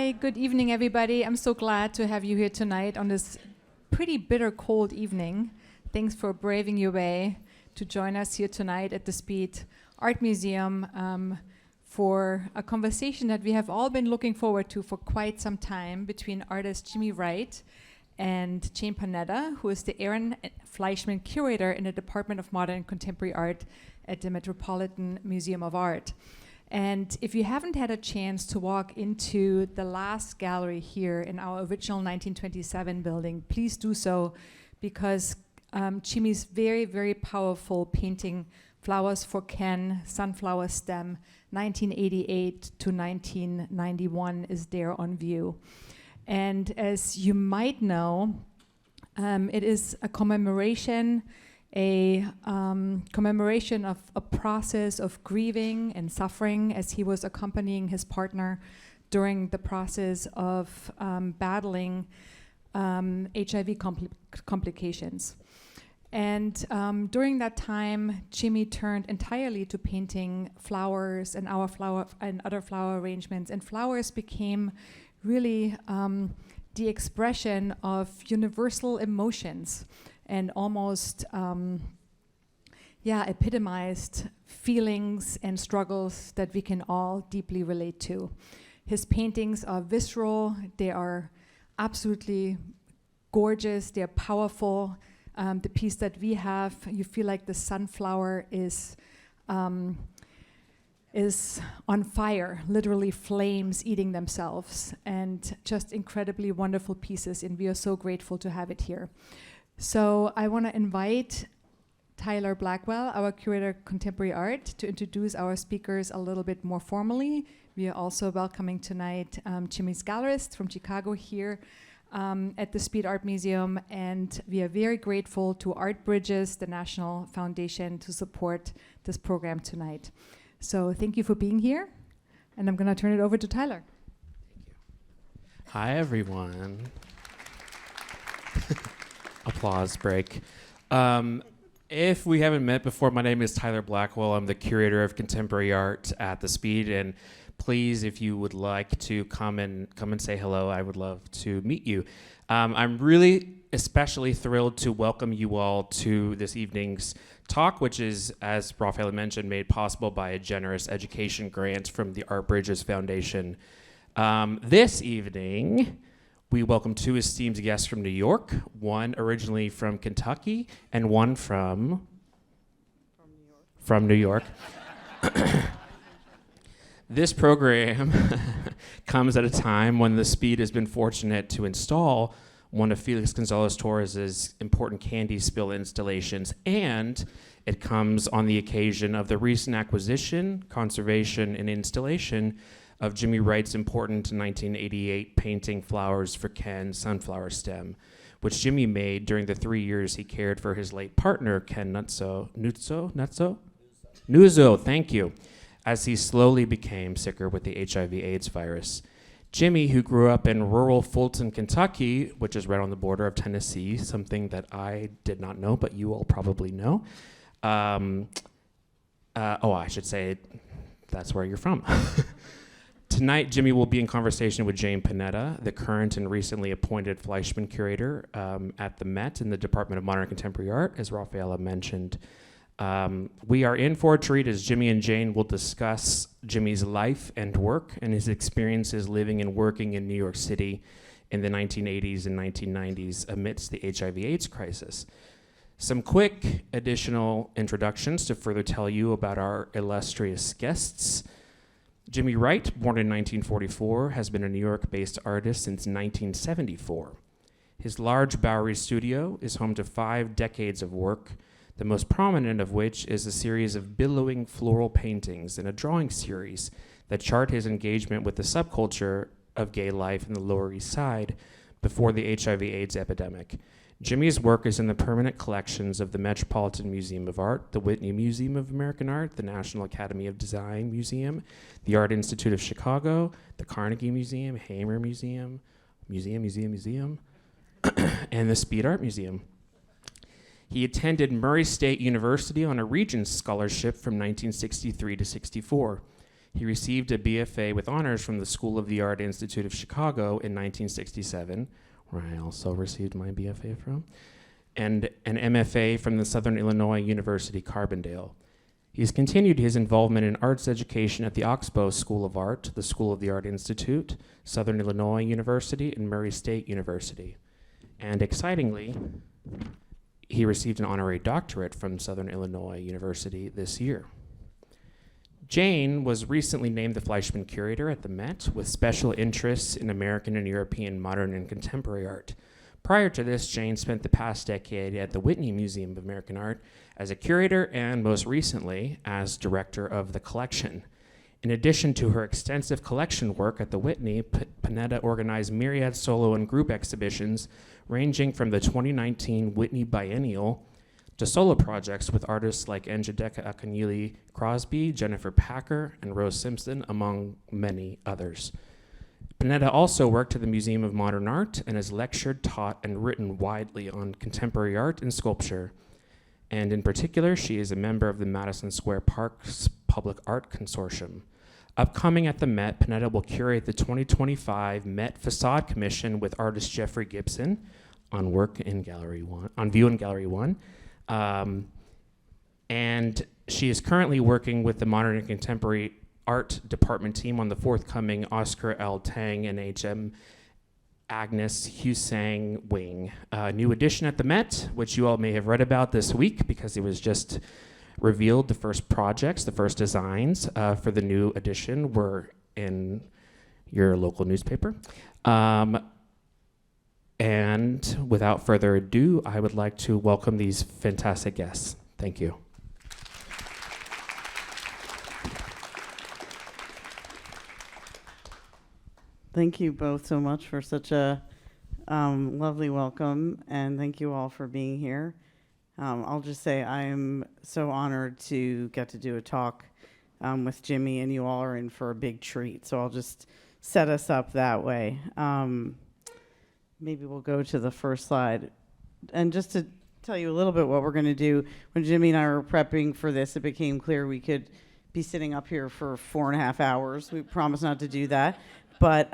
Hi, good evening, everybody. I'm so glad to have you here tonight on this pretty bitter cold evening. Thanks for braving your way to join us here tonight at the Speed Art Museum for a conversation that we have all been looking forward to for quite some time between artist Jimmy Wright and Jane Panetta, who is the Aaron Fleischman Curator in the Department of Modern and Contemporary Art at the Metropolitan Museum of Art. And if you haven't had a chance to walk into the last gallery here in our original 1927 building, please do so, because Jimmy's very, very powerful painting, Flowers for Ken, Sunflower Stem, 1988 to 1991 is there on view. And as you might know, it is a commemoration of a process of grieving and suffering as he was accompanying his partner during the process of battling HIV complications. And during that time, Jimmy turned entirely to painting flowers and other flower arrangements. And flowers became really the expression of universal emotions and almost epitomized feelings and struggles that we can all deeply relate to. His paintings are visceral, they are absolutely gorgeous, they're powerful. The piece that we have, you feel like the sunflower is on fire, literally flames eating themselves, and just incredibly wonderful pieces, and we are so grateful to have it here. So I want to invite Tyler Blackwell, our curator of contemporary art, to introduce our speakers a little bit more formally. We are also welcoming tonight Jimmy's gallerist from Chicago here at the Speed Art Museum, and we are very grateful to Art Bridges, the National Foundation, to support this program tonight. So thank you for being here, and I'm going to turn it over to Tyler. Thank you. Hi, everyone. Applause break. If we haven't met before, my name is Tyler Blackwell. I'm the curator of contemporary art at the Speed, and please, if you would like to come and say hello, I would love to meet you. I'm really especially thrilled to welcome you all to this evening's talk, which is, as Raphael mentioned, made possible by a generous education grant from the Art Bridges Foundation. This evening, we welcome two esteemed guests from New York, one originally from Kentucky and one from New York. This program comes at a time when the Speed has been fortunate to install one of Felix Gonzalez-Torres' important candy spill installations, and it comes on the occasion of the recent acquisition, conservation, and installation of Jimmy Wright's important 1988 painting Flowers for Ken, Sunflower Stem, which Jimmy made during the 3 years he cared for his late partner, Ken Nuzzo, thank you, as he slowly became sicker with the HIV/AIDS virus. Jimmy, who grew up in rural Fulton, Kentucky, which is right on the border of Tennessee, something that I did not know, but you all probably know. I should say that's where you're from. Tonight, Jimmy will be in conversation with Jane Panetta, the current and recently appointed Fleischman Curator at the Met in the Department of Modern and Contemporary Art, as Raphaela mentioned. We are in for a treat as Jimmy and Jane will discuss Jimmy's life and work and his experiences living and working in New York City in the 1980s and 1990s amidst the HIV/AIDS crisis. Some quick additional introductions to further tell you about our illustrious guests. Jimmy Wright, born in 1944, has been a New York-based artist since 1974. His large Bowery studio is home to 5 decades of work, the most prominent of which is a series of billowing floral paintings and a drawing series that chart his engagement with the subculture of gay life in the Lower East Side before the HIV/AIDS epidemic. Jimmy's work is in the permanent collections of the Metropolitan Museum of Art, the Whitney Museum of American Art, the National Academy of Design Museum, the Art Institute of Chicago, the Carnegie Museum, Hamer Museum, and the Speed Art Museum. He attended Murray State University on a Regents Scholarship from 1963 to 64. He received a BFA with honors from the School of the Art Institute of Chicago in 1967, where I also received my BFA from, and an MFA from the Southern Illinois University Carbondale. He's continued his involvement in arts education at the Oxbow School of Art, the School of the Art Institute, Southern Illinois University, and Murray State University. And excitingly, he received an honorary doctorate from Southern Illinois University this year. Jane was recently named the Fleischman Curator at the Met with special interests in American and European modern and contemporary art. Prior to this, Jane spent the past decade at the Whitney Museum of American Art as a curator and most recently as director of the collection. In addition to her extensive collection work at the Whitney, Panetta organized myriad solo and group exhibitions ranging from the 2019 Whitney Biennial to solo projects with artists like Njideka Akunyili Crosby, Jennifer Packer, and Rose Simpson, among many others. Panetta also worked at the Museum of Modern Art and has lectured, taught, and written widely on contemporary art and sculpture. And in particular, she is a member of the Madison Square Park's Public Art Consortium. Upcoming at the Met, Panetta will curate the 2025 Met Facade Commission with artist Jeffrey Gibson on work in Gallery 1, on view in Gallery 1. And she is currently working with the Modern and Contemporary Art Department team on the forthcoming Oscar L. Tang and H.M. Agnes Husang wing. New edition at the Met, which you all may have read about this week because it was just revealed. The first projects, the first designs for the new edition were in your local newspaper. And without further ado, I would like to welcome these fantastic guests. Thank you. Thank you both so much for such a lovely welcome, and thank you all for being here. I'll just say I am so honored to get to do a talk with Jimmy, and you all are in for a big treat, so I'll just set us up that way. Maybe we'll go to the first slide. And just to tell you a little bit what we're going to do, when Jimmy and I were prepping for this, it became clear we could be sitting up here for 4.5 hours. We promise not to do that. But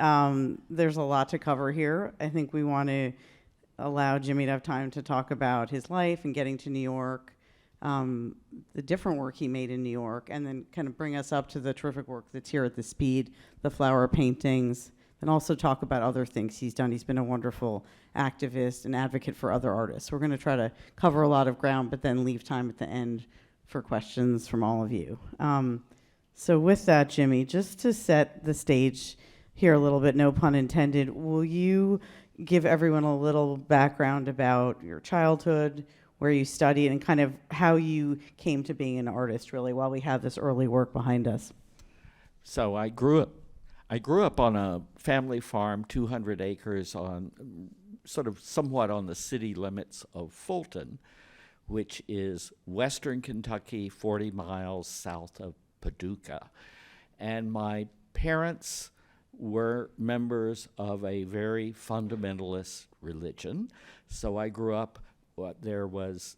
there's a lot to cover here. I think we want to allow Jimmy to have time to talk about his life and getting to New York, the different work he made in New York, and then kind of bring us up to the terrific work that's here at the Speed, the flower paintings, and also talk about other things he's done. He's been a wonderful activist and advocate for other artists. We're going to try to cover a lot of ground, but then leave time at the end for questions from all of you. So with that, Jimmy, just to set the stage here a little bit, no pun intended, will you give everyone a little background about your childhood, where you studied, and kind of how you came to being an artist, really, while we have this early work behind us? So I grew up on a family farm, 200 acres, on sort of somewhat on the city limits of Fulton, which is western Kentucky, 40 miles south of Paducah. And my parents were members of a very fundamentalist religion. So I grew up, there was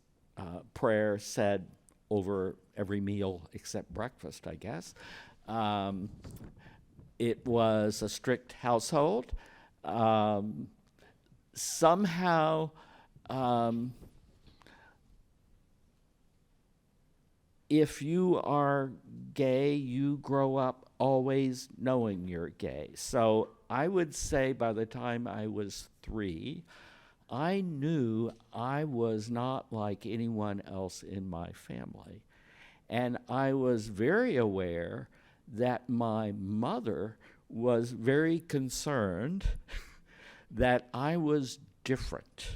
prayer said over every meal except breakfast, I guess. It was a strict household. Somehow, if you are gay, you grow up always knowing you're gay. So I would say by the time I was 3, I knew I was not like anyone else in my family. And I was very aware that my mother was very concerned that I was different.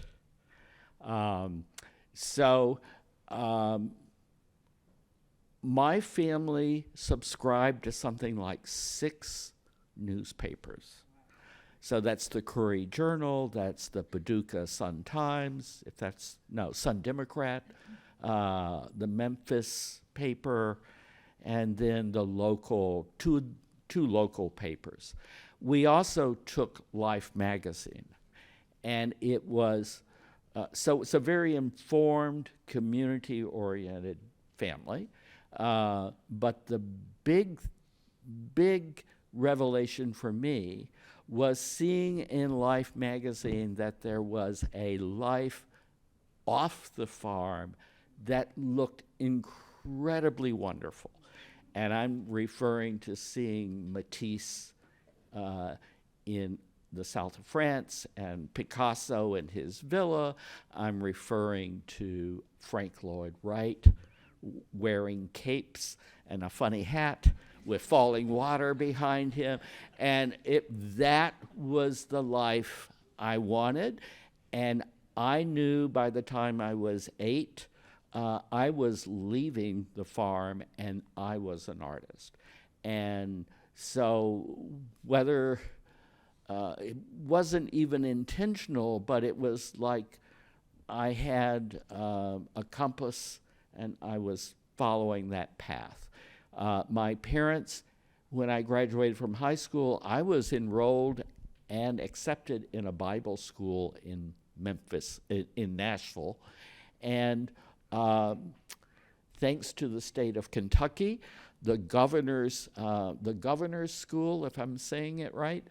My family subscribed to something like 6 newspapers. So that's the Curry Journal, that's the Paducah Sun-Times, Sun Democrat, the Memphis paper, and then the local, two local papers. We also took Life magazine, and it was, so it's a very informed, community-oriented family. But the big big revelation for me was seeing in Life magazine that there was a life off the farm that looked incredibly wonderful. And I'm referring to seeing Matisse in the south of France and Picasso in his villa. I'm referring to Frank Lloyd Wright wearing capes and a funny hat with falling water behind him. And that was the life I wanted. And I knew by the time I was 8, I was leaving the farm and I was an artist. And so whether it wasn't even intentional, but it was like I had a compass and I was following that path. My parents, when I graduated from high school, I was enrolled and accepted in a Bible school in Memphis, in Nashville. And thanks to the state of Kentucky, the governor's school, if I'm saying it right,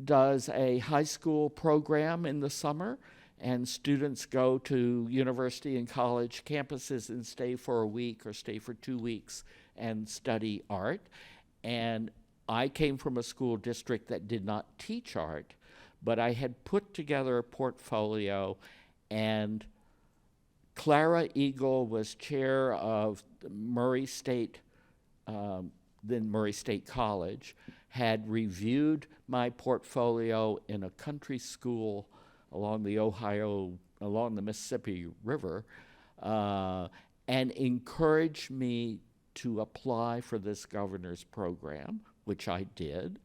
does a high school program in the summer, and students go to university and college campuses and stay for a week or stay for 2 weeks and study art. And I came from a school district that did not teach art, but I had put together a portfolio, and Clara Eagle was chair of Murray State, then Murray State College, had reviewed my portfolio in a country school along the Mississippi River, and encouraged me to apply for this governor's program, which I did.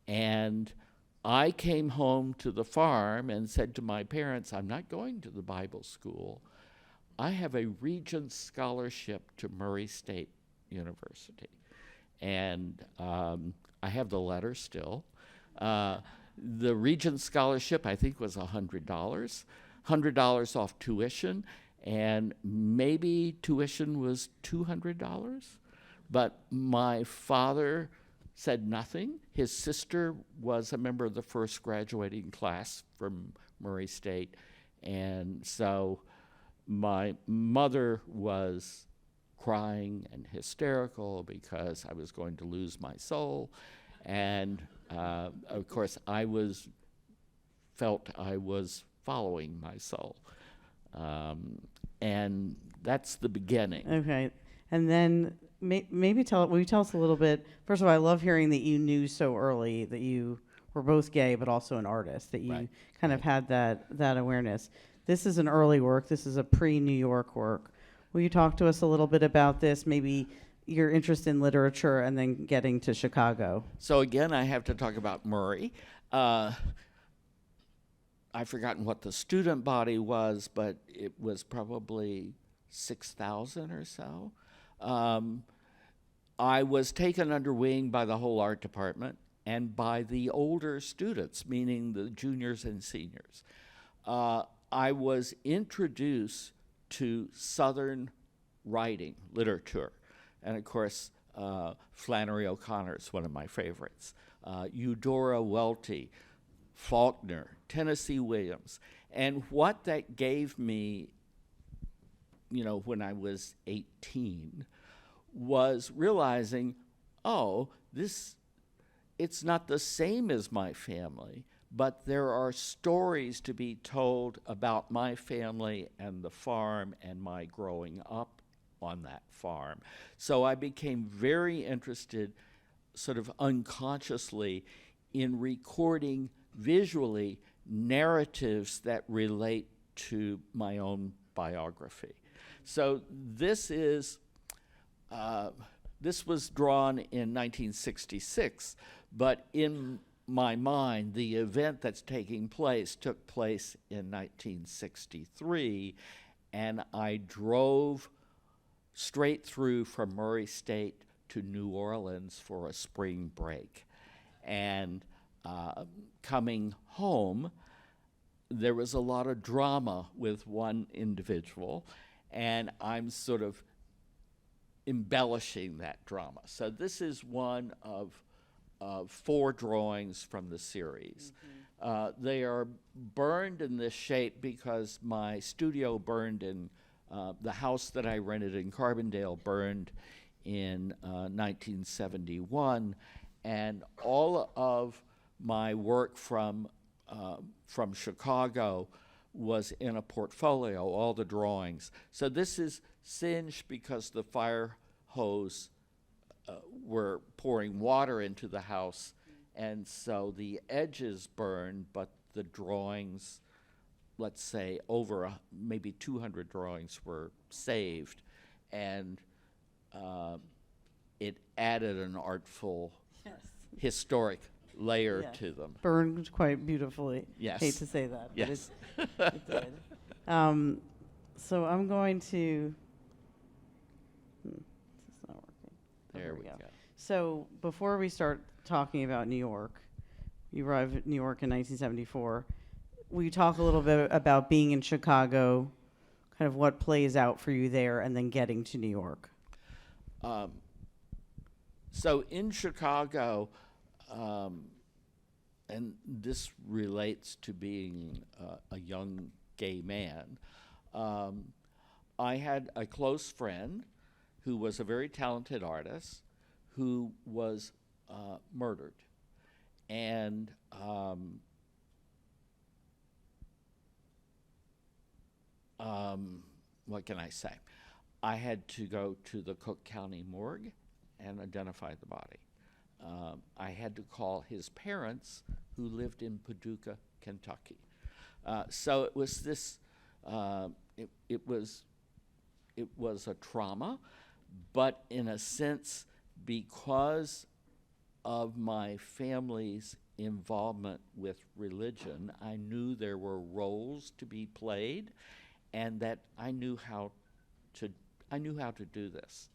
And I came home to the farm and said to my parents, I'm not going to the Bible school. I have a Regents scholarship to Murray State University. And I have the letter still. The Regents scholarship, I think, was $100. $100 off tuition, and maybe tuition was $200. But my father said nothing. His sister was a member of the first graduating class from Murray State. And so my mother was crying and hysterical because I was going to lose my soul. And of course, I felt I was following my soul. And that's the beginning. Okay. And then maybe will you tell us a little bit? First of all, I love hearing that you knew so early that you were both gay but also an artist, that you kind of had that awareness. This is an early work. This is a pre-New York work. Will you talk to us a little bit about this, maybe your interest in literature and then getting to Chicago? So again, I have to talk about Murray. I've forgotten what the student body was, but it was probably 6,000 or so. I was taken under wing by the whole art department and by the older students, meaning the juniors and seniors. I was introduced to Southern writing, literature. And of course, Flannery O'Connor is one of my favorites. Eudora Welty, Faulkner, Tennessee Williams. And what that gave me, when I was 18, was realizing, it's not the same as my family, but there are stories to be told about my family and the farm and my growing up on that farm. So I became very interested, sort of unconsciously, in recording visually narratives that relate to my own biography. So this was drawn in 1966, but in my mind, the event that's taking place took place in 1963, and I drove straight through from Murray State to New Orleans for a spring break. And coming home, there was a lot of drama with one individual, and I'm sort of embellishing that drama. So this is one of 4 drawings from the series. They are burned in this shape because my studio burned in the house that I rented in Carbondale burned in 1971, and all of my work from Chicago was in a portfolio, all the drawings. So this is singed because the fire hose were pouring water into the house, and so the edges burned, but the drawings, let's say over maybe 200 drawings were saved, and it added an artful, historic layer Yes. to them. Burned quite beautifully. Yes. Hate to say that. but Yes. it did. So I'm going to. This is not working. Oh, There we go. So before we start talking about New York, you arrived at New York in 1974. Will you talk a little bit about being in Chicago, kind of what plays out for you there, and then getting to New York? So in Chicago, and this relates to being a young gay man, I had a close friend who was a very talented artist who was murdered. And what can I say? I had to go to the Cook County morgue and identify the body. I had to call his parents, who lived in Paducah, Kentucky. So it was this. It was a trauma, but in a sense, because of my family's involvement with religion, I knew there were roles to be played, and that I knew how to do this.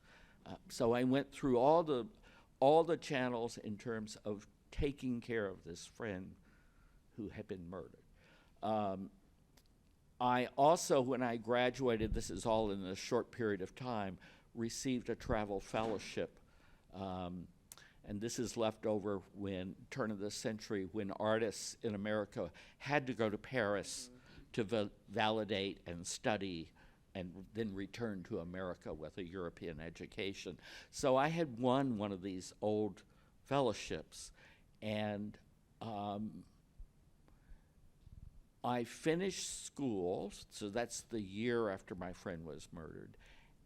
So I went through all the channels in terms of taking care of this friend who had been murdered. I also, when I graduated, this is all in a short period of time, received a travel fellowship. And this is left over when, turn of the century, when artists in America had to go to Paris to validate and study and then return to America with a European education. So I had won one of these old fellowships, and I finished school, so that's the year after my friend was murdered,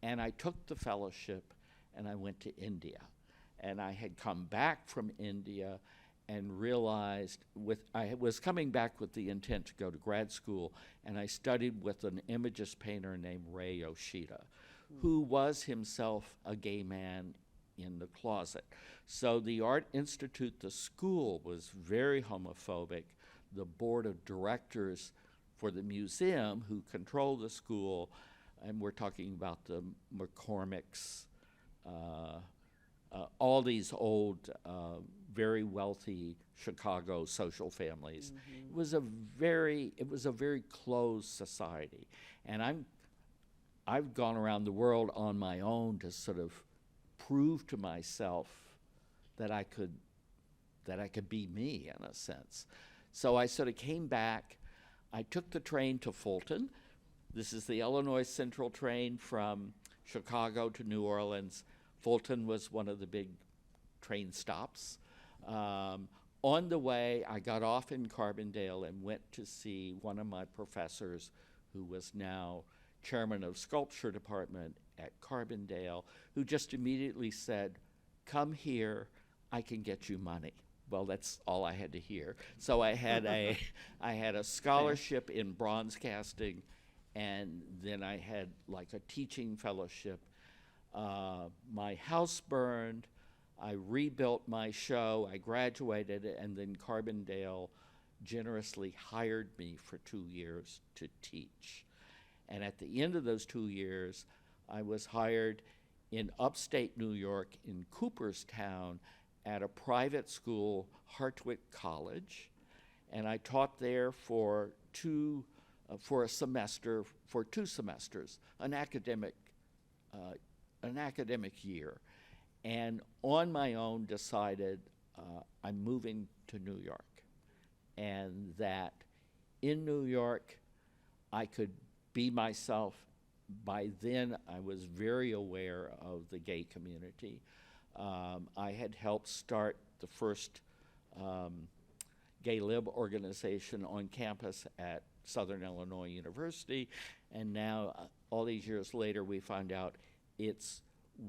and I took the fellowship and I went to India. And I had come back from India and realized I was coming back with the intent to go to grad school, and I studied with an imagist painter named Ray Yoshida, who was himself a gay man in the closet. So the Art Institute, the school, was very homophobic. The board of directors for the museum, who controlled the school, and we're talking about the McCormicks, all these old, very wealthy Chicago social families. It was a very closed society, and I've gone around the world on my own to sort of prove to myself that I could be me in a sense. So I sort of came back. I took the train to Fulton. This is the Illinois Central train from Chicago to New Orleans. Fulton was one of the big train stops. On the way, I got off in Carbondale and went to see one of my professors, who was now chairman of sculpture department at Carbondale, who just immediately said, "Come here, I can get you money." Well, that's all I had to hear. So I had a scholarship in bronze casting, and then I had like a teaching fellowship. My house burned. I rebuilt my show. I graduated, and then Carbondale generously hired me for 2 years to teach. And at the end of those 2 years, I was hired in upstate New York in Cooperstown at a private school, Hartwick College, and I taught there for 2 semesters, an academic an academic year, and on my own decided I'm moving to New York, and that in New York I could be myself. By then I was very aware of the gay community. I had helped start the first gay lib organization on campus at Southern Illinois University, and now all these years later we find out it's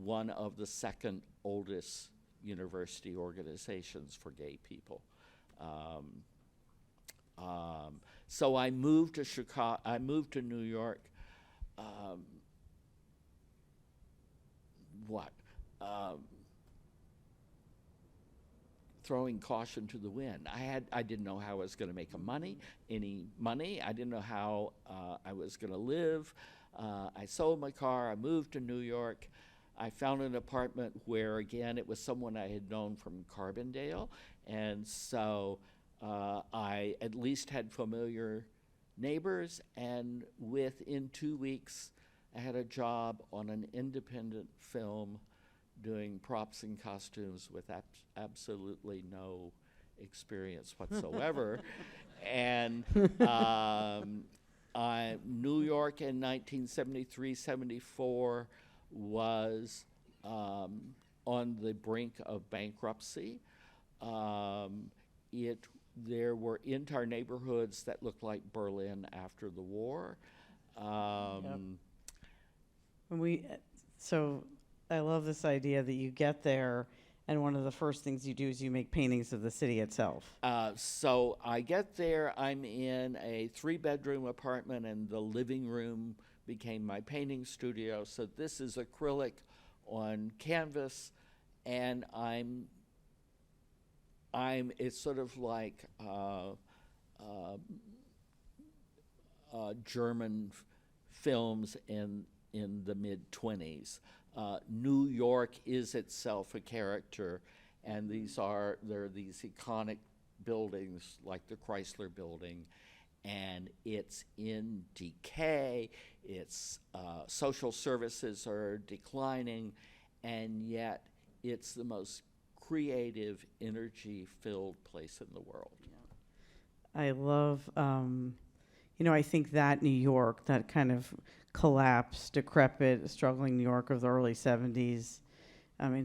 one of the second oldest university organizations for gay people. So I moved to Chicago. I moved to New York. Throwing caution to the wind. I didn't know how I was going to make any money. I didn't know how I was going to live. I sold my car. I moved to New York. I found an apartment where, again, it was someone I had known from Carbondale, and so I at least had familiar neighbors, and within 2 weeks I had a job on an independent film doing props and costumes with absolutely no experience whatsoever. And New York in 1973-74 was on the brink of bankruptcy. There were entire neighborhoods that looked like Berlin after the war. So I love this idea that you get there and one of the first things you do is you make paintings of the city itself. So I get there, I'm in a 3-bedroom apartment, and the living room became my painting studio. So this is acrylic on canvas, and it's sort of like German films in the mid-20s. New York is itself a character, and there are these iconic buildings like the Chrysler Building, and it's in decay. Its social services are declining, and yet it's the most creative, energy-filled place in the world. I love, I think that New York, that kind of collapsed, decrepit, struggling New York of the early 70s,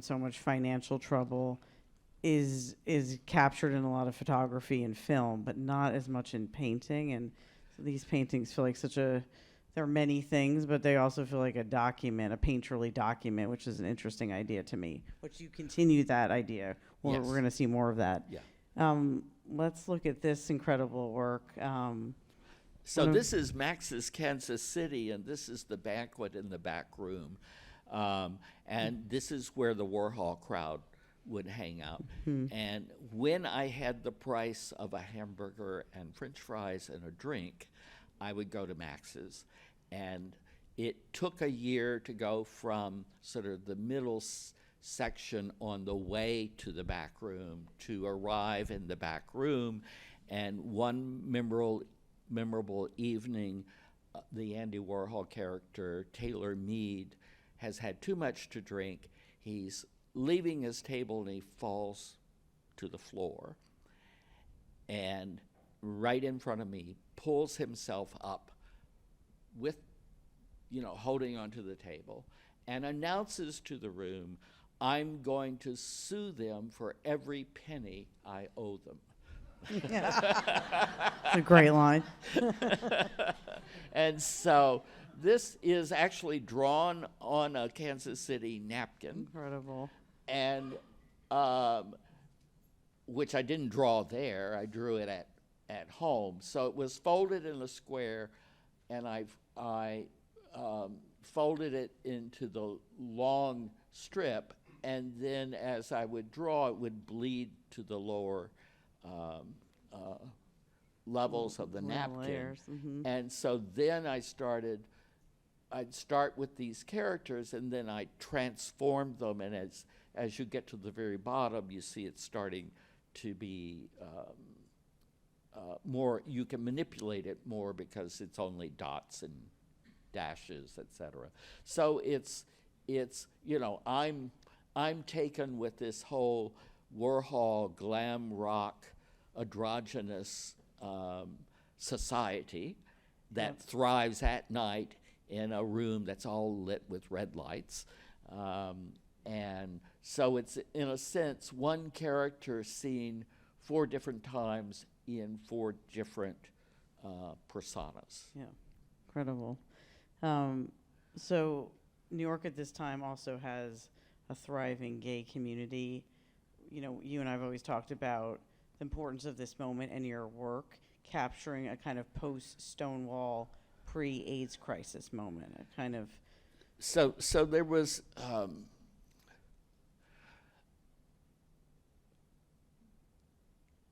so much financial trouble, is captured in a lot of photography and film, but not as much in painting. And so these paintings feel like there are many things, but they also feel like a document, a painterly document, which is an interesting idea to me, which you continue that idea. We're going to see more of that. Yeah. Let's look at this incredible work. So this is Max's Kansas City, and this is the banquet in the back room. And this is where the Warhol crowd would hang out. And when I had the price of a hamburger and French fries and a drink, I would go to Max's. And it took a year to go from sort of the middle section on the way to the back room to arrive in the back room. And one memorable evening, the Andy Warhol character, Taylor Mead, has had too much to drink. He's leaving his table and he falls to the floor. And right in front of me, pulls himself up with, holding onto the table, and announces to the room, "I'm going to sue them for every penny I owe them." It's a great line. And so this is actually drawn on a Kansas City napkin. Incredible. And which I didn't draw there. I drew it at home. So it was folded in a square, and I folded it into the long strip, and then as I would draw, it would bleed to the lower levels of the napkin. Layers. Mm-hmm. And so then I'd start with these characters, and then I transformed them, and as you get to the very bottom, you see it starting to be more, you can manipulate it more because it's only dots and dashes, etc. So it's it's, you know, I'm taken with this whole Warhol glam rock androgynous society that thrives at night in a room that's all lit with red lights. And so it's, in a sense, one character seen 4 different times in 4 different personas. Yeah, incredible. So New York at this time also has a thriving gay community. You know, you and I have always talked about the importance of this moment and your work capturing a kind of post-Stonewall, pre-AIDS crisis moment, a kind of... So there was...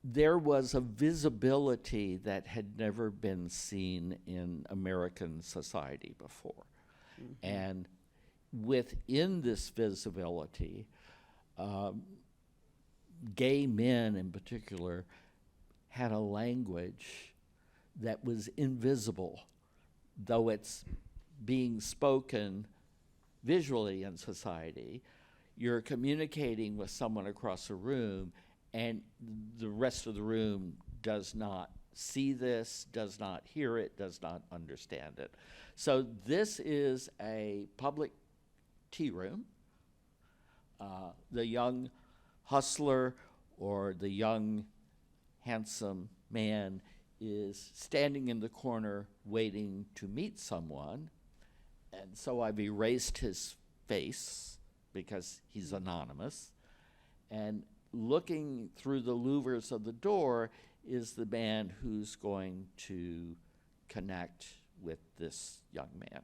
there was a visibility that had never been seen in American society before. Mm-hmm. And within this visibility, gay men in particular had a language that was invisible, though it's being spoken visually in society. You're communicating with someone across the room, and the rest of the room does not see this, does not hear it, does not understand it. So this is a public tea room. The young hustler or the young handsome man is standing in the corner waiting to meet someone. And so I've erased his face because he's anonymous. And looking through the louvers of the door is the man who's going to connect with this young man.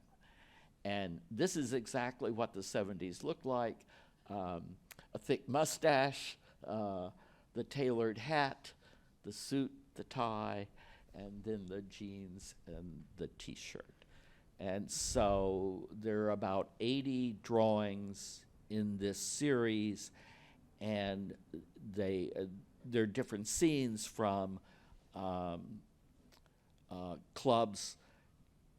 And this is exactly what the 70s looked like. A thick mustache, the tailored hat, the suit, the tie, and then the jeans and the t-shirt. And so there are about 80 drawings in this series, and there are different scenes from clubs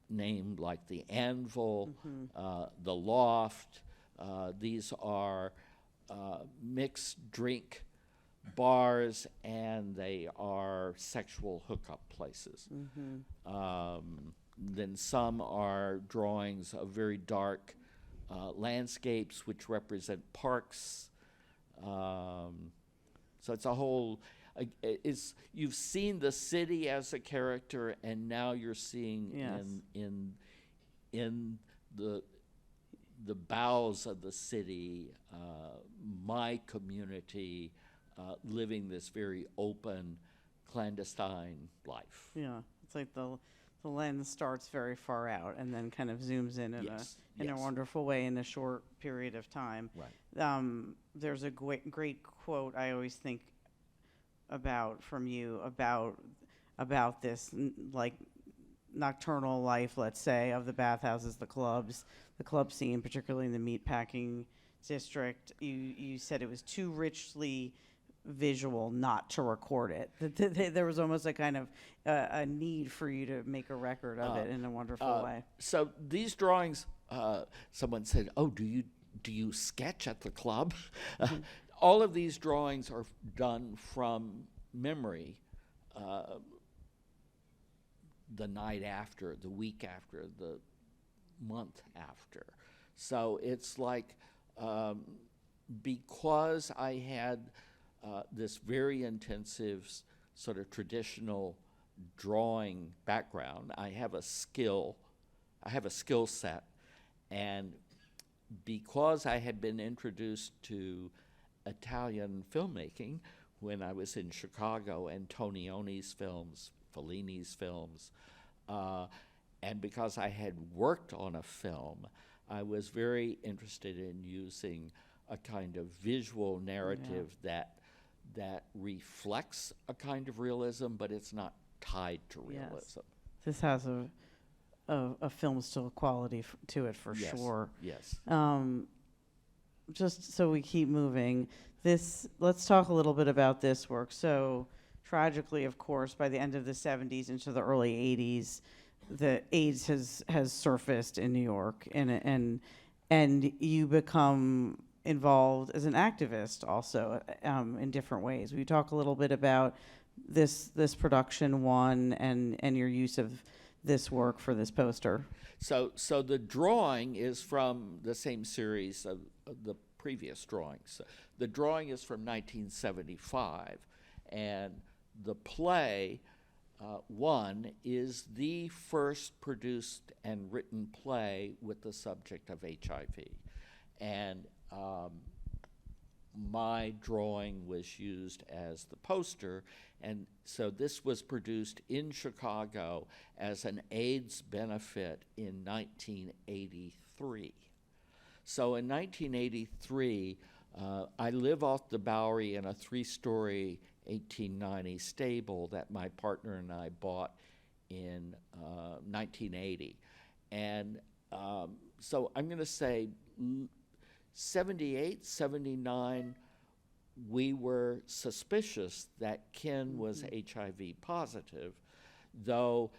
named like the Anvil, the Loft. These are mixed drink bars, and they are sexual hookup places. Then some are drawings of very dark landscapes which represent parks. So it's a whole, you've seen the city as a character, and now you're seeing in the bowels of the city, my community living this very open, clandestine life. Yeah, it's like the lens starts very far out and then kind of zooms in in a wonderful way in a short period of time. Right. There's a great quote I always think about from you about this like nocturnal life, let's say, of the bathhouses, the clubs, the club scene, particularly in the meatpacking district. You said it was too richly visual not to record it. There was almost a kind of a need for you to make a record of it in a wonderful way. So these drawings, someone said, "Oh, do you sketch at the club?" All of these drawings are done from memory. The night after, the week after, the month after. So it's like, because I had this very intensive sort of traditional drawing background, I have a skill set, and because I had been introduced to Italian filmmaking when I was in Chicago, Antonioni's films, Fellini's films, and because I had worked on a film, I was very interested in using a kind of visual narrative that reflects a kind of realism, but it's not tied to realism. Yes. This has a film still quality to it for sure. Yes. Just so we keep moving, let's talk a little bit about this work. So tragically, of course, by the end of the 70s into the early 80s, the AIDS has surfaced in New York, and and you become involved as an activist also in different ways. Will you talk a little bit about this production one and your use of this work for this poster? So the drawing is from the same series of the previous drawings. The drawing is from 1975, and the play one is the first produced and written play with the subject of HIV. And my drawing was used as the poster, and so this was produced in Chicago as an AIDS benefit in 1983. So in 1983, I live off the Bowery in a 3-story 1890 stable that my partner and I bought in 1980. And so I'm going to say 78, 79, we were suspicious that Ken was HIV positive, though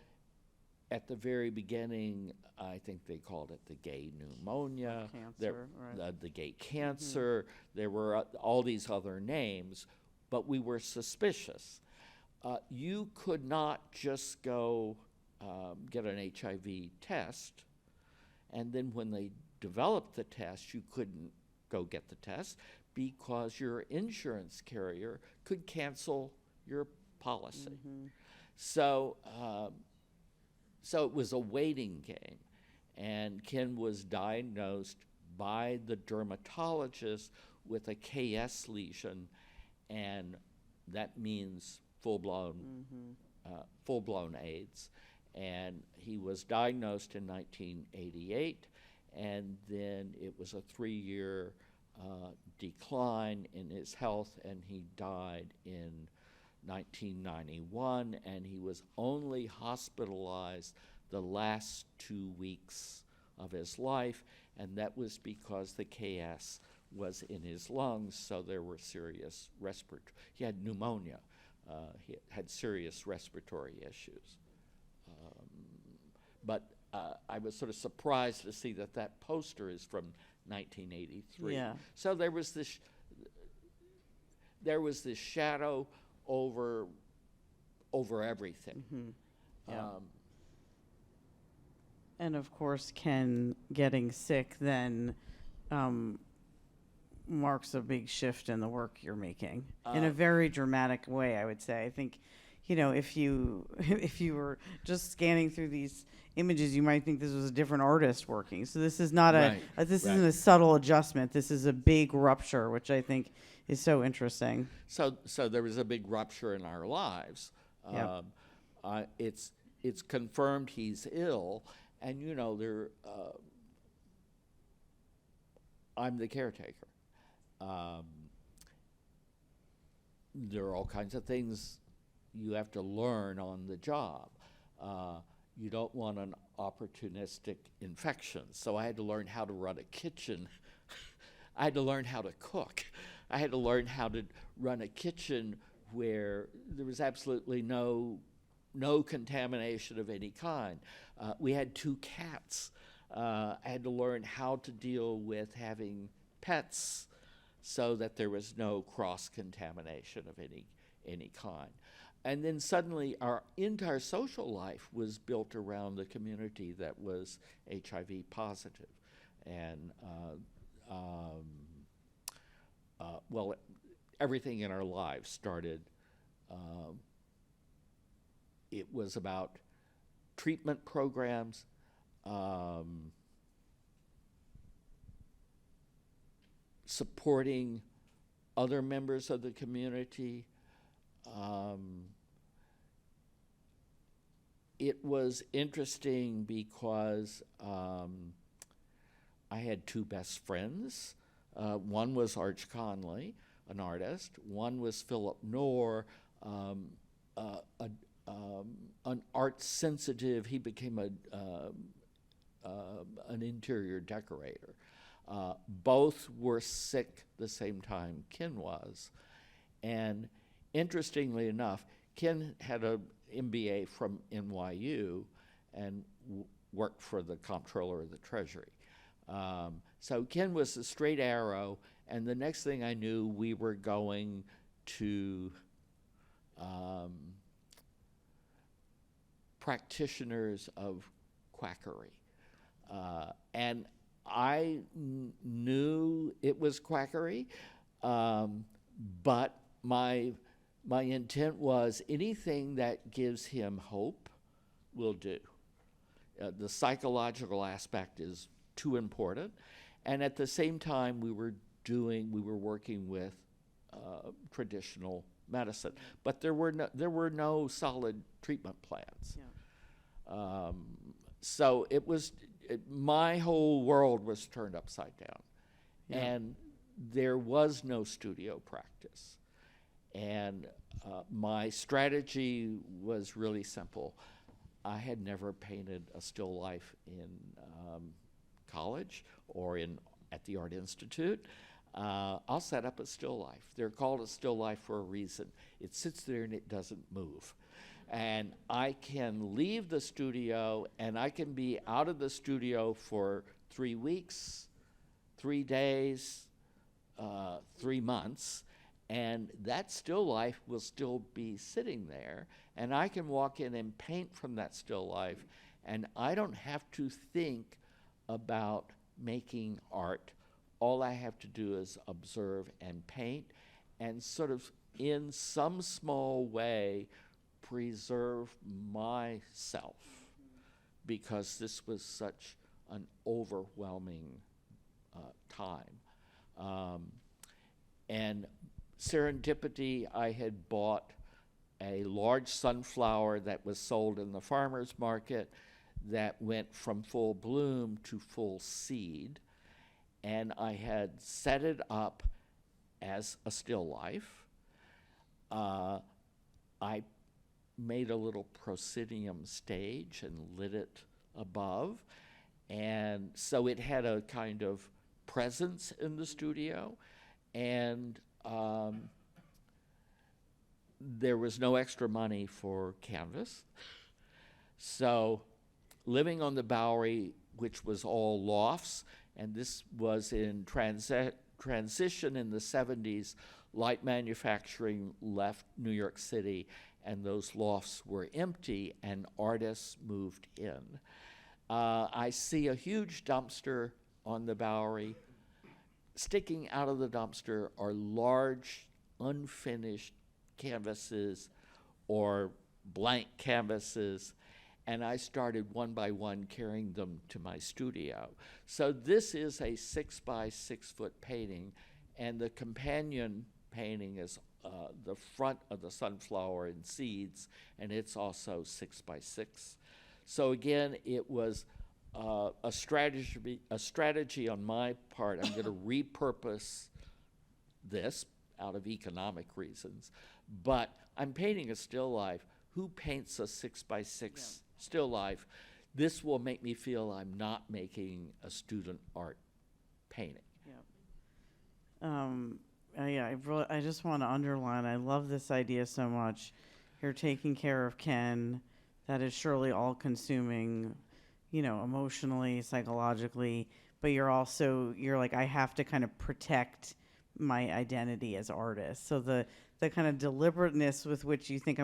at the very beginning, I think they called it the gay pneumonia, Cancer, right. the gay cancer. There were all these other names, but we were suspicious. You could not just go get an HIV test, and then when they developed the test, you couldn't go get the test because your insurance carrier could cancel your policy. So it was a waiting game, and Ken was diagnosed by the dermatologist with a KS lesion, and that means full-blown AIDS. And he was diagnosed in 1988, and then it was a 3-year decline in his health, and he died in 1991, and he was only hospitalized the last 2 weeks of his life, and that was because the KS was in his lungs, so there were serious he had pneumonia, he had serious respiratory issues. But I was sort of surprised to see that poster is from 1983. Yeah. So there was this shadow over everything. Yeah. And of course, Ken getting sick then marks a big shift in the work you're making in a very dramatic way, I would say. I think, if you were just scanning through these images, you might think this was a different artist working. So this is not this isn't a subtle adjustment. This is a big rupture, which I think is so interesting. So there was a big rupture in our lives. Yep. It's confirmed he's ill, and I'm the caretaker. There are all kinds of things you have to learn on the job. You don't want an opportunistic infection, so I had to learn how to run a kitchen. I had to learn how to cook. I had to learn how to run a kitchen where there was absolutely no contamination of any kind. We had 2 cats. I had to learn how to deal with having pets so that there was no cross-contamination of any kind. And then suddenly our entire social life was built around the community that was HIV positive. And everything in our lives started, it was about treatment programs, supporting other members of the community. It was interesting because I had 2 best friends. One was Arch Conley, an artist. One was Philip Knorr, an art sensitive. He became an interior decorator. Both were sick the same time Ken was. And interestingly enough, Ken had an MBA from NYU and worked for the Comptroller of the Treasury. So Ken was a straight arrow, and the next thing I knew, we were going to practitioners of quackery. And I knew it was quackery, but my intent was anything that gives him hope will do. The psychological aspect is too important, and at the same time we were working with traditional medicine, but there were no solid treatment plans. Yeah. So my whole world was turned upside down, and there was no studio practice. And my strategy was really simple. I had never painted a still life in college or at the Art Institute. I'll set up a still life. They're called a still life for a reason. It sits there and it doesn't move. And I can leave the studio and I can be out of the studio for 3 weeks, 3 days, 3 months, and that still life will still be sitting there, and I can walk in and paint from that still life, and I don't have to think about making art. All I have to do is observe and paint, and sort of in some small way preserve myself, because this was such an overwhelming time. And serendipity, I had bought a large sunflower that was sold in the farmer's market that went from full bloom to full seed, and I had set it up as a still life. I made a little proscenium stage and lit it above, and so it had a kind of presence in the studio, and there was no extra money for canvas. So living on the Bowery, which was all lofts, and this was in transition in the 70s, light manufacturing left New York City, and those lofts were empty, and artists moved in. I see a huge dumpster on the Bowery. Sticking out of the dumpster are large, unfinished canvases or blank canvases, and I started one by one carrying them to my studio. So this is a 6 by 6 foot painting, and the companion painting is the front of the sunflower and seeds, and it's also 6 by 6. So again, it was a strategy on my part. I'm going to repurpose this out of economic reasons, but I'm painting a still life. Who paints a 6 by 6 still life? This will make me feel I'm not making a student art painting. I just want to underline, I love this idea so much. You're taking care of Ken. That is surely all-consuming, emotionally, psychologically, but you're like, I have to kind of protect my identity as artist. So the kind of deliberateness with which you think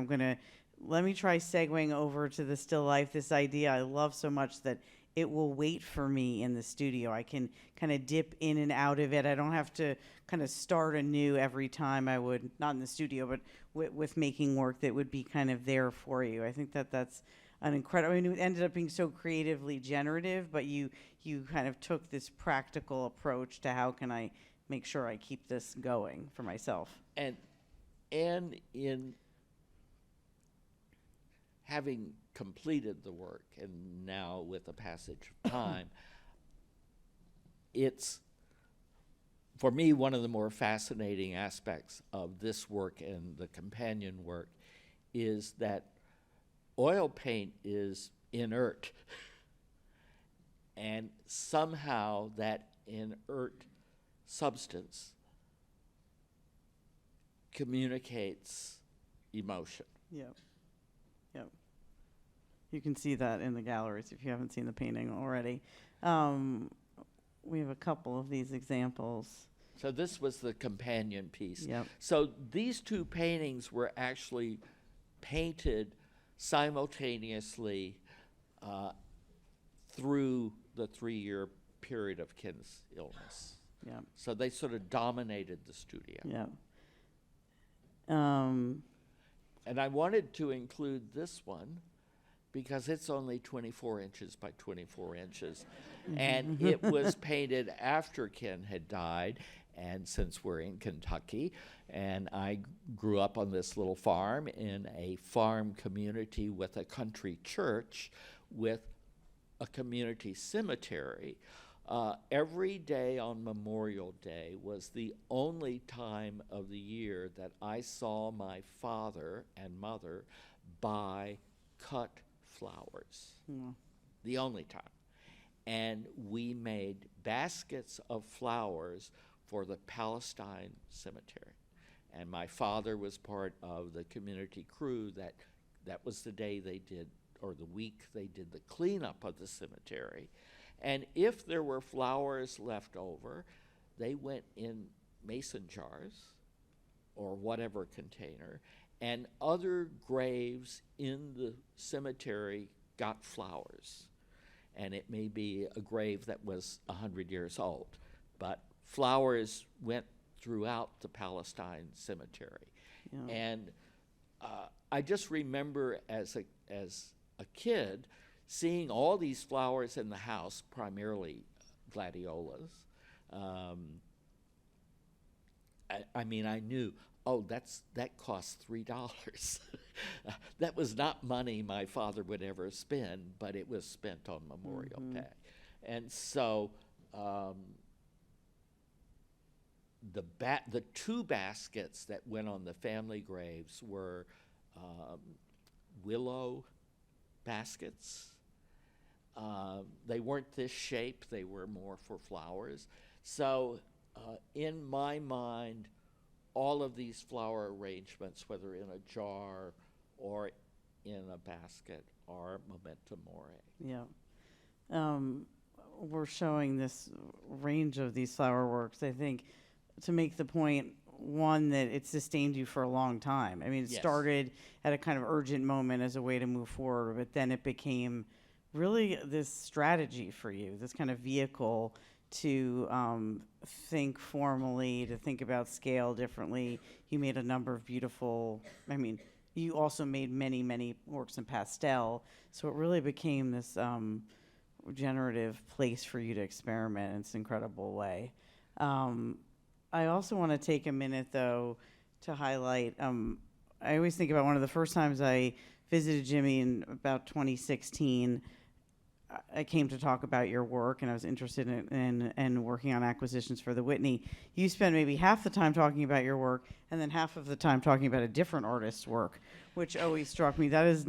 let me try segueing over to the still life, this idea I love so much that it will wait for me in the studio. I can kind of dip in and out of it. I don't have to kind of start anew every time I would, not in the studio, but with making work that would be kind of there for you. I think that's an incredible, it ended up being so creatively generative, but you kind of took this practical approach to how can I make sure I keep this going for myself. And in having completed the work, and now with the passage of time, it's, for me, one of the more fascinating aspects of this work and the companion work is that oil paint is inert. And somehow that inert substance communicates emotion. Yep. You can see that in the galleries if you haven't seen the painting already. we have a couple of these examples. So this was the companion piece. Yep. So these two paintings were actually painted simultaneously through the 3-year period of Ken's illness. Yeah. So they sort of dominated the studio. Yeah. And I wanted to include this one because it's only 24 inches by 24 inches. And it was painted after Ken had died. And since we're in Kentucky, and I grew up on this little farm in a farm community with a country church with a community cemetery, every day on Memorial Day was the only time of the year that I saw my father and mother buy cut flowers. Yeah. The only time. And we made baskets of flowers for the Palestine cemetery. And my father was part of the community crew that was the day they did, or the week they did the cleanup of the cemetery. And if there were flowers left over, they went in mason jars or whatever container, and other graves in the cemetery got flowers. And it may be a grave that was 100 years old, but flowers went throughout the Palestine cemetery. Yeah. And I just remember as a kid seeing all these flowers in the house, primarily gladiolas. I mean, I knew, oh, that costs $3. That was not money my father would ever spend, but it was spent on Memorial Day. And so the two baskets that went on the family graves were willow baskets. They weren't this shape, they were more for flowers. So in my mind, all of these flower arrangements, whether in a jar or in a basket, are memento mori. Yeah. We're showing this range of these flower works, I think, to make the point, one, that it sustained you for a long time. I mean, it Yes. started at a kind of urgent moment as a way to move forward, but then it became really this strategy for you, this kind of vehicle to think formally, to think about scale differently. You made a number of beautiful, I mean, you also made many, many works in pastel, so it really became this generative place for you to experiment in this incredible way. I also want to take a minute, though, to highlight, I always think about one of the first times I visited Jimmy in about 2016. I came to talk about your work, and I was interested in working on acquisitions for the Whitney. You spent maybe half the time talking about your work, and then half of the time talking about a different artist's work, which always struck me. That is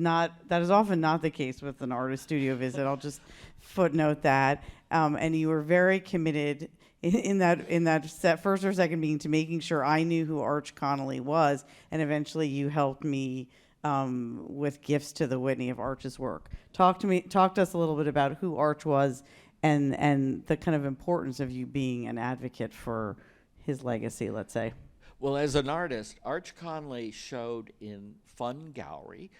often not the case with an artist studio visit. I'll just footnote that. And you were very committed in that first or second meeting to making sure I knew who Arch Connolly was, and eventually you helped me with gifts to the Whitney of Arch's work. Talk to us a little bit about who Arch was and the kind of importance of you being an advocate for his legacy, let's say. Well, as an artist, Arch Connolly showed in Fun Gallery,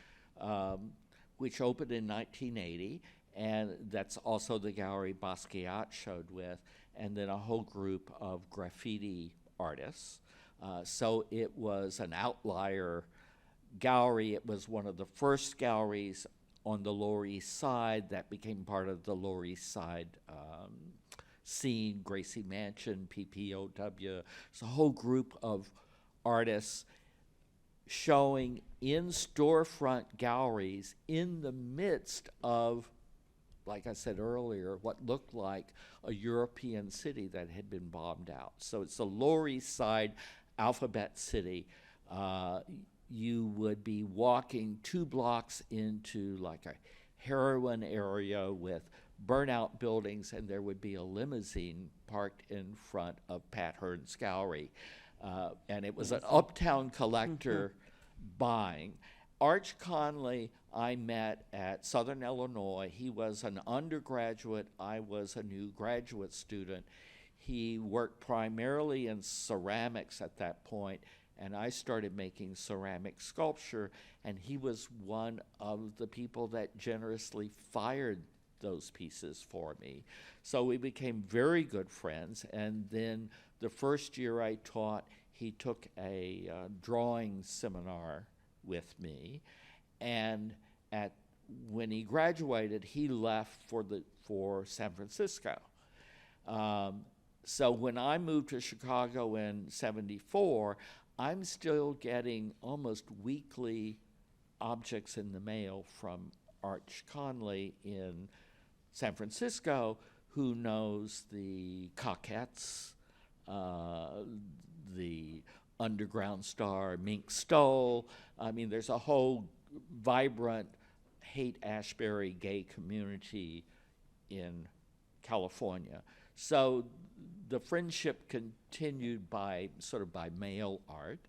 which opened in 1980, and that's also the gallery Basquiat showed with, and then a whole group of graffiti artists. So it was an outlier gallery. It was one of the first galleries on the Lower East Side that became part of the Lower East Side scene, Gracie Mansion, PPOW. It's a whole group of artists showing in storefront galleries in the midst of, like I said earlier, what looked like a European city that had been bombed out. So it's a Lower East Side alphabet city. You would be walking 2 blocks into like a heroin area with burnout buildings, and there would be a limousine parked in front of Pat Hearn's gallery. And it was an uptown collector buying. Arch Conley I met at Southern Illinois. He was an undergraduate. I was a new graduate student. He worked primarily in ceramics at that point, and I started making ceramic sculpture, and he was one of the people that generously fired those pieces for me. So we became very good friends, and then the first year I taught, he took a drawing seminar with me, and when he graduated, he left for San Francisco. So when I moved to Chicago in '74, I'm still getting almost weekly objects in the mail from Arch Conley in San Francisco, who knows the Coquettes, the underground star Mink Stole. I mean, there's a whole vibrant Haight-Ashbury gay community in California. So the friendship continued by mail art.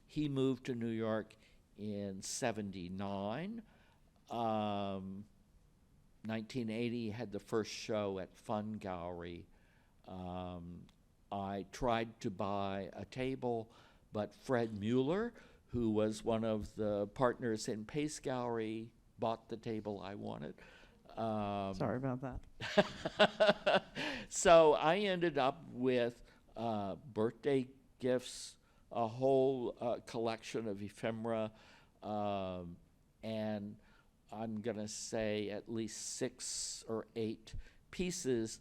He moved to New York in '79. 1980 had the first show at Fun Gallery. I tried to buy a table, but Fred Mueller, who was one of the partners in Pace Gallery, bought the table I wanted. Sorry about that. So I ended up with birthday gifts, a whole collection of ephemera, and I'm going to say at least 6 or 8 pieces,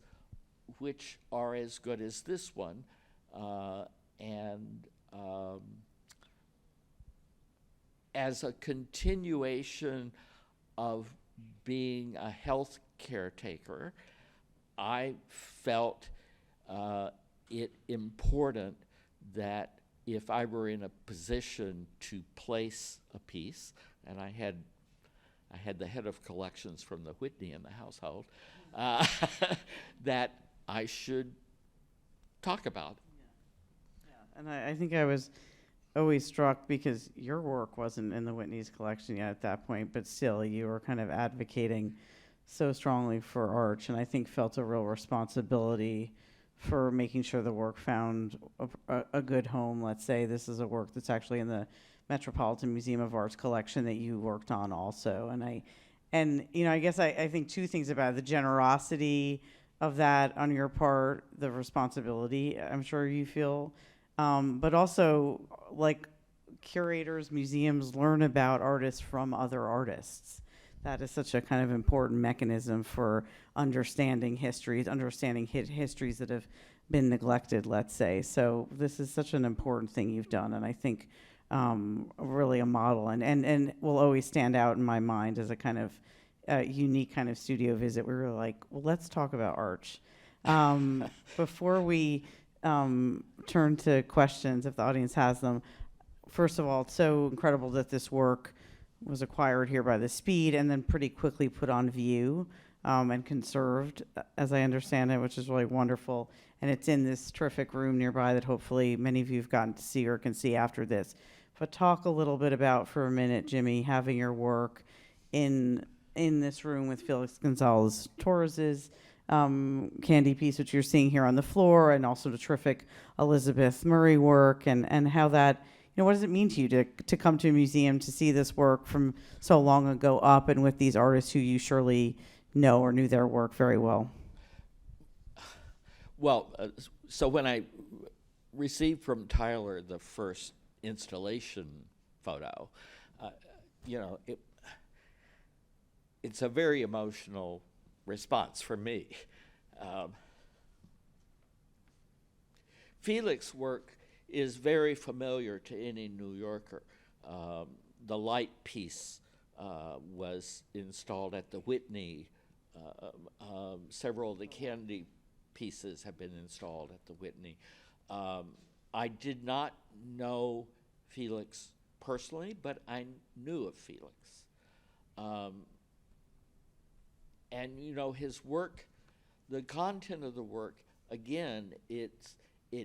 which are as good as this one. As a continuation of being a health caretaker, I felt it important that if I were in a position to place a piece, and I had the head of collections from the Whitney in the household, that I should talk about it. Yeah. And I think I was always struck because your work wasn't in the Whitney's collection yet at that point, but still you were kind of advocating so strongly for Arch, and I think felt a real responsibility for making sure the work found a good home. Let's say this is a work that's actually in the Metropolitan Museum of Art's collection that you worked on also. And I guess I think 2 things about it: the generosity of that on your part, the responsibility I'm sure you feel, but also like curators, museums learn about artists from other artists. That is such a kind of important mechanism for understanding histories, histories that have been neglected, let's say. So this is such an important thing you've done, and I think really a model, and will always stand out in my mind as a kind of unique kind of studio visit. We were like, well, let's talk about Arch. Before we turn to questions, if the audience has them, first of all, it's so incredible that this work was acquired here by the Speed and then pretty quickly put on view and conserved, as I understand it, which is really wonderful. And it's in this terrific room nearby that hopefully many of you have gotten to see or can see after this. But talk a little bit about, for a minute, Jimmy, having your work in this room with Felix Gonzalez-Torres' candy piece, which you're seeing here on the floor, and also the terrific Elizabeth Murray work, and how that, what does it mean to you to come to a museum to see this work from so long ago up and with these artists who you surely know or knew their work very well? Well, so when I received from Tyler the first installation photo, it's a very emotional response for me. Felix's work is very familiar to any New Yorker. The light piece was installed at the Whitney. Several of the candy pieces have been installed at the Whitney. I did not know Felix personally, but I knew of Felix. And his work, the content of the work, again, it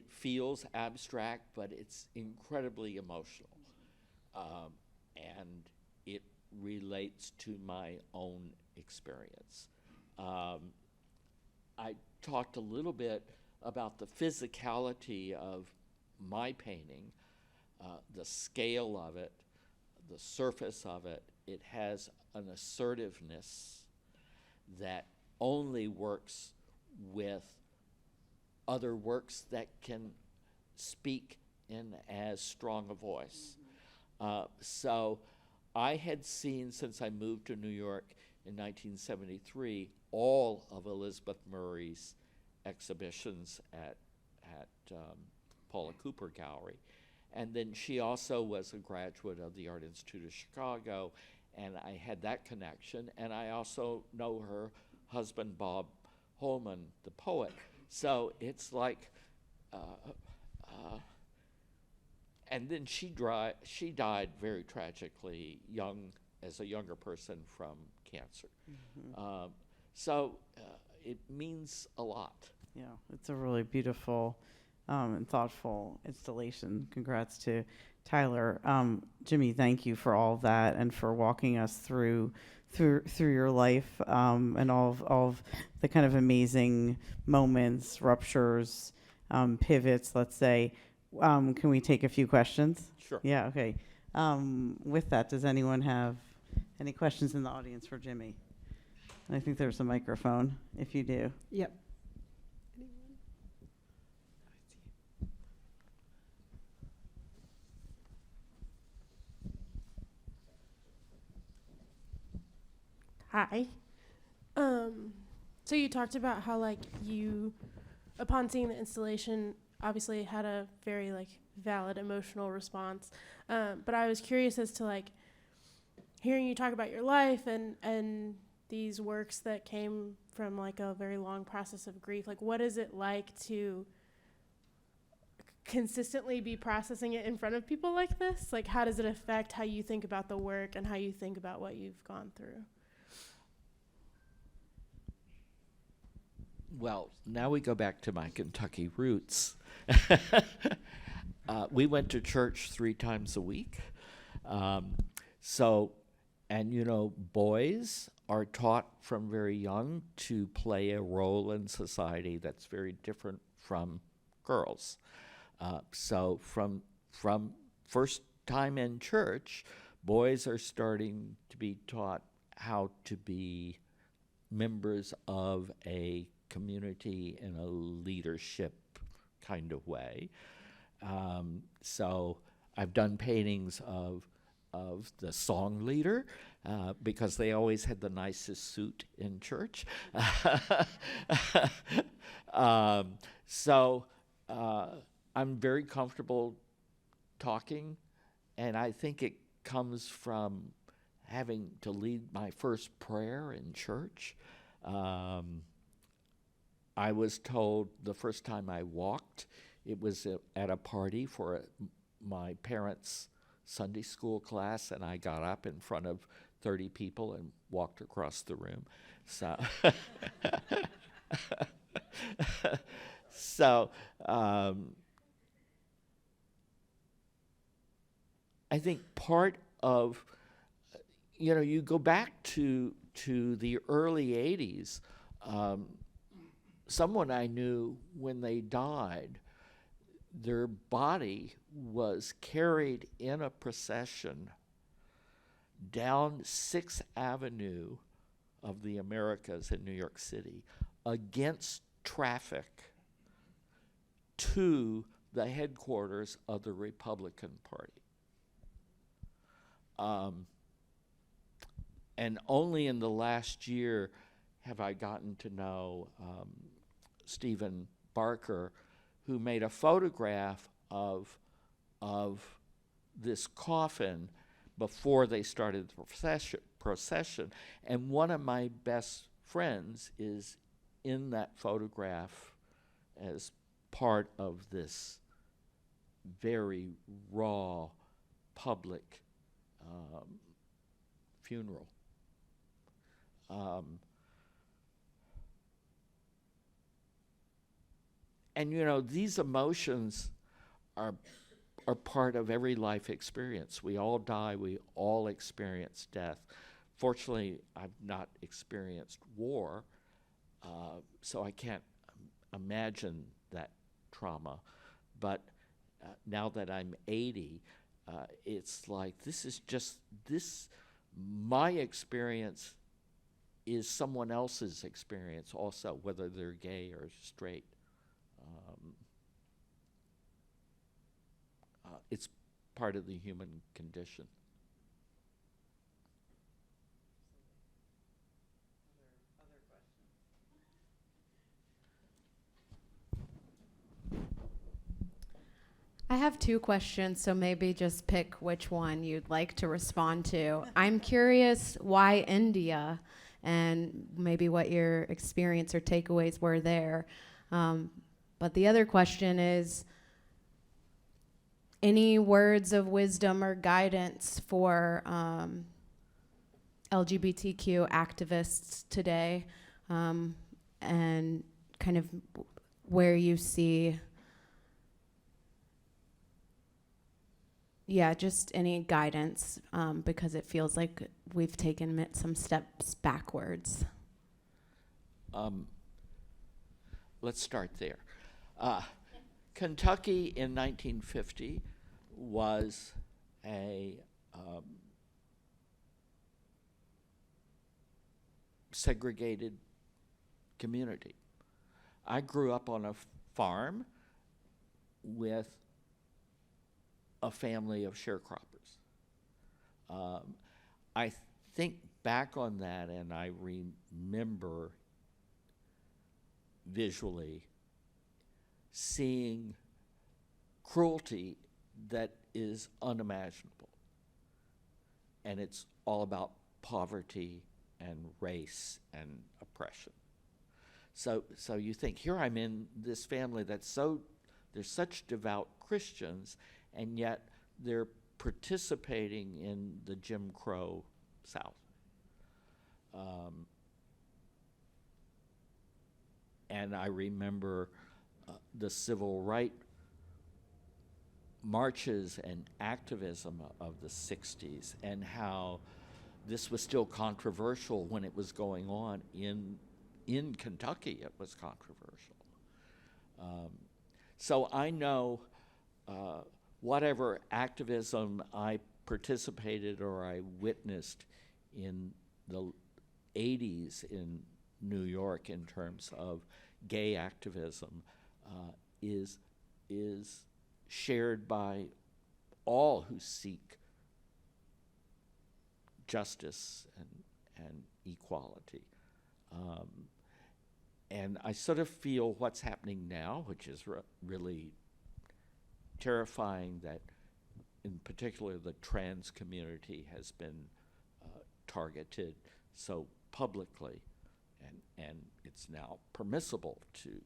feels abstract, but it's incredibly emotional. and it relates to my own experience. I talked a little bit about the physicality of my painting, the scale of it, the surface of it. It has an assertiveness that only works with other works that can speak in as strong a voice. So I had seen, since I moved to New York in 1973, all of Elizabeth Murray's exhibitions at Paula Cooper Gallery. And then she also was a graduate of the Art Institute of Chicago, and I had that connection. And I also know her husband, Bob Holman, the poet. So it's like, and then she died very tragically young, as a younger person, from cancer. Mm-hmm. So it means a lot. Yeah, it's a really beautiful and thoughtful installation. Congrats to Tyler. Jimmy, thank you for all of that and for walking us through your life and all of the kind of amazing moments, ruptures, pivots, let's say. Can we take a few questions? Sure. Yeah, okay. With that, does anyone have any questions in the audience for Jimmy? And I think there's a microphone, if you do. Yep. Hi. So you talked about how like you, upon seeing the installation, obviously had a very like valid emotional response. But I was curious as to like hearing you talk about your life and these works that came from like a very long process of grief. Like, what is it like to consistently be processing it in front of people like this? Like, how does it affect how you think about the work and how you think about what you've gone through? Well, now we go back to my Kentucky roots. We went to church 3 times a week. And you know, boys are taught from very young to play a role in society that's very different from girls. So from first time in church, boys are starting to be taught how to be members of a community in a leadership kind of way. So I've done paintings of the song leader because they always had the nicest suit in church. So I'm very comfortable talking, and I think it comes from having to lead my first prayer in church. I was told the first time I walked, it was at a party for my parents' Sunday school class, and I got up in front of 30 people and walked across the room. So, I think part of, you know, you go back to the early 80s, someone I knew, when they died, their body was carried in a procession down 6th Avenue of the Americas in New York City against traffic to the headquarters of the Republican Party. And only in the last year have I gotten to know Stephen Barker, who made a photograph of this coffin before they started the procession. And one of my best friends is in that photograph as part of this very raw public funeral. And you know, these emotions are are part of every life experience. We all die, we all experience death. Fortunately, I've not experienced war, so I can't imagine that trauma. But now that I'm 80, it's like my experience is someone else's experience also, whether they're gay or straight. It's part of the human condition. I have two questions, so maybe just pick which one you'd like to respond to. I'm curious why India, and maybe what your experience or takeaways were there. But the other question is, any words of wisdom or guidance for LGBTQ activists today, and kind of where you see, just any guidance, because it feels like we've taken some steps backwards. Let's start there. Kentucky in 1950 was a segregated community. I grew up on a farm with a family of sharecroppers. I think back on that and I remember visually seeing cruelty that is unimaginable. And it's all about poverty and race and oppression. So you think, here I'm in this family they're such devout Christians, and yet they're participating in the Jim Crow South. And I remember the civil rights marches and activism of the 60s, and how this was still controversial when it was going on in Kentucky. It was controversial. So I know whatever activism I participated or I witnessed in the 80s in New York in terms of gay activism is shared by all who seek justice and equality. And I sort of feel what's happening now, which is really terrifying, that in particular the trans community has been targeted so publicly, and it's now permissible to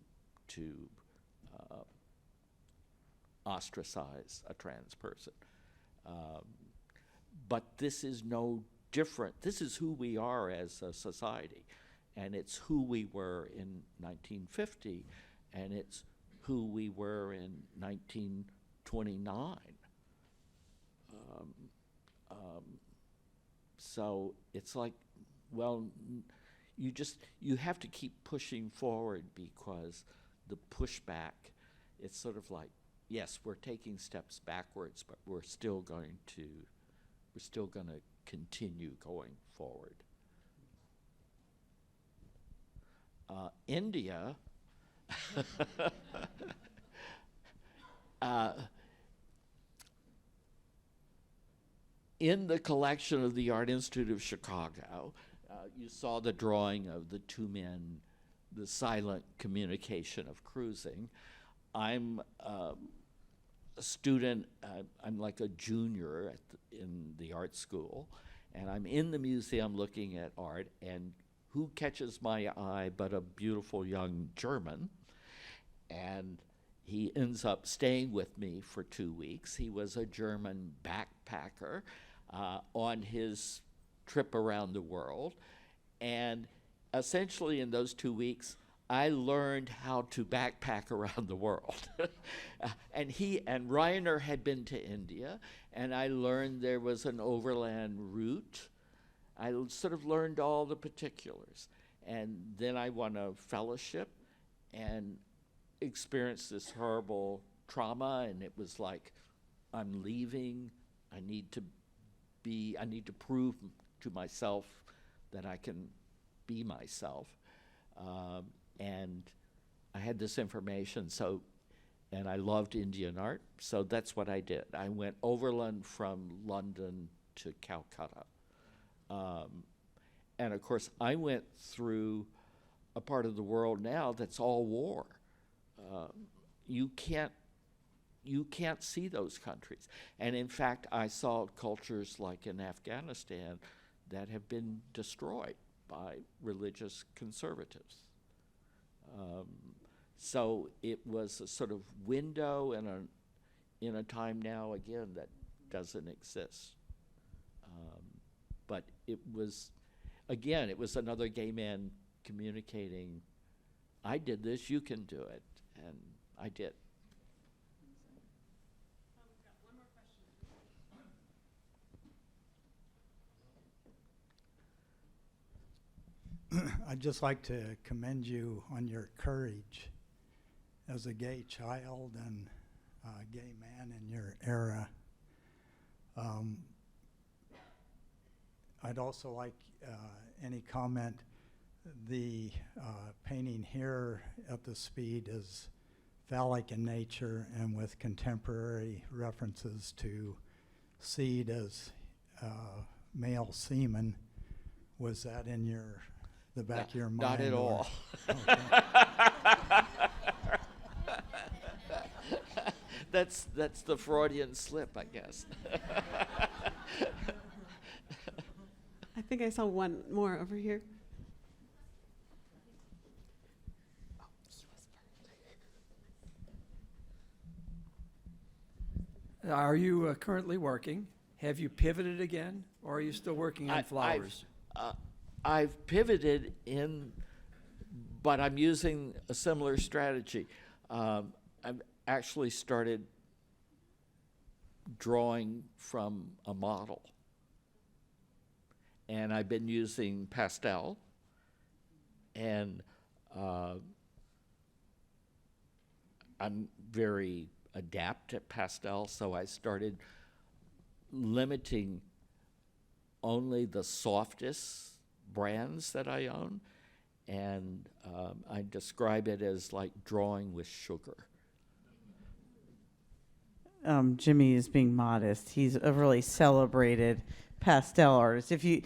ostracize a trans person. But this is no different. This is who we are as a society, and it's who we were in 1950, and it's who we were in 1929. So it's like, well, you have to keep pushing forward, because the pushback, it's sort of like, yes, we're taking steps backwards, but we're still going to continue going forward. India, in the collection of the Art Institute of Chicago, you saw the drawing of the two men, the silent communication of cruising. I'm a student, I'm like a junior in the art school, and I'm in the museum looking at art, and who catches my eye but a beautiful young German, and he ends up staying with me for 2 weeks. He was a German backpacker on his trip around the world, and essentially in those 2 weeks, I learned how to backpack around the world. And Reiner had been to India, and I learned there was an overland route. I sort of learned all the particulars. And then I won a fellowship and experienced this horrible trauma, and it was like, I'm leaving. I need to prove to myself that I can be myself. And I had this information, and I loved Indian art, so that's what I did. I went overland from London to Calcutta. And of course, I went through a part of the world now that's all war. You can't see those countries. And in fact, I saw cultures like in Afghanistan that have been destroyed by religious conservatives. So it was a sort of window in a time now, again, that doesn't exist. But it was another gay man communicating, I did this, you can do it. And I did. I'd just like to commend you on your courage as a gay child and a gay man in your era. I'd also like any comment. The painting here at the Speed is phallic in nature and with contemporary references to seed as male semen. Was that in the back of your mind? Not at all. Okay. That's the Freudian slip, I guess. I think I saw one more over here. Are you currently working? Have you pivoted again, or are you still working on flowers? I've pivoted but I'm using a similar strategy. I've actually started drawing from a model. And I've been using pastel, and I'm very adept at pastel, so I started limiting only the softest brands that I own, and I describe it as like drawing with sugar. Jimmy is being modest. He's a really celebrated pastel artist. If you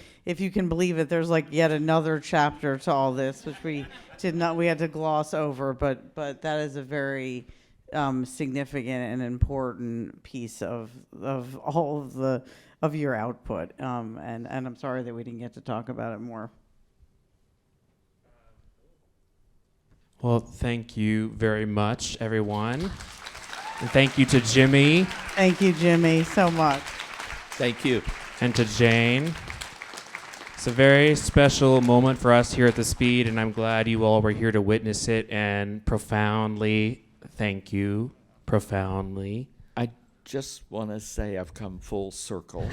can believe it, there's like yet another chapter to all this, which we had to gloss over, but that is a very significant and important piece of all of your output. And I'm sorry that we didn't get to talk about it more. Well, thank you very much, everyone. And thank you to Jimmy. Thank you, Jimmy, so much. Thank you. And to Jane. It's a very special moment for us here at the Speed, and I'm glad you all were here to witness it, and profoundly thank you. Profoundly. I just want to say I've come full circle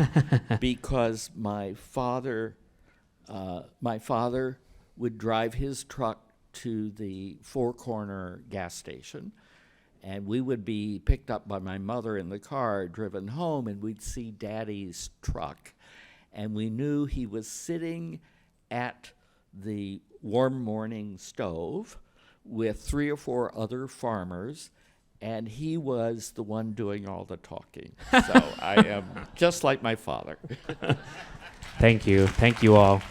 because my father would drive his truck to the Four Corner gas station, and we would be picked up by my mother in the car, driven home, and we'd see Daddy's truck. And we knew he was sitting at the warm morning stove with 3 or 4 other farmers, and he was the one doing all the talking. So I am just like my father. Thank you. Thank you all.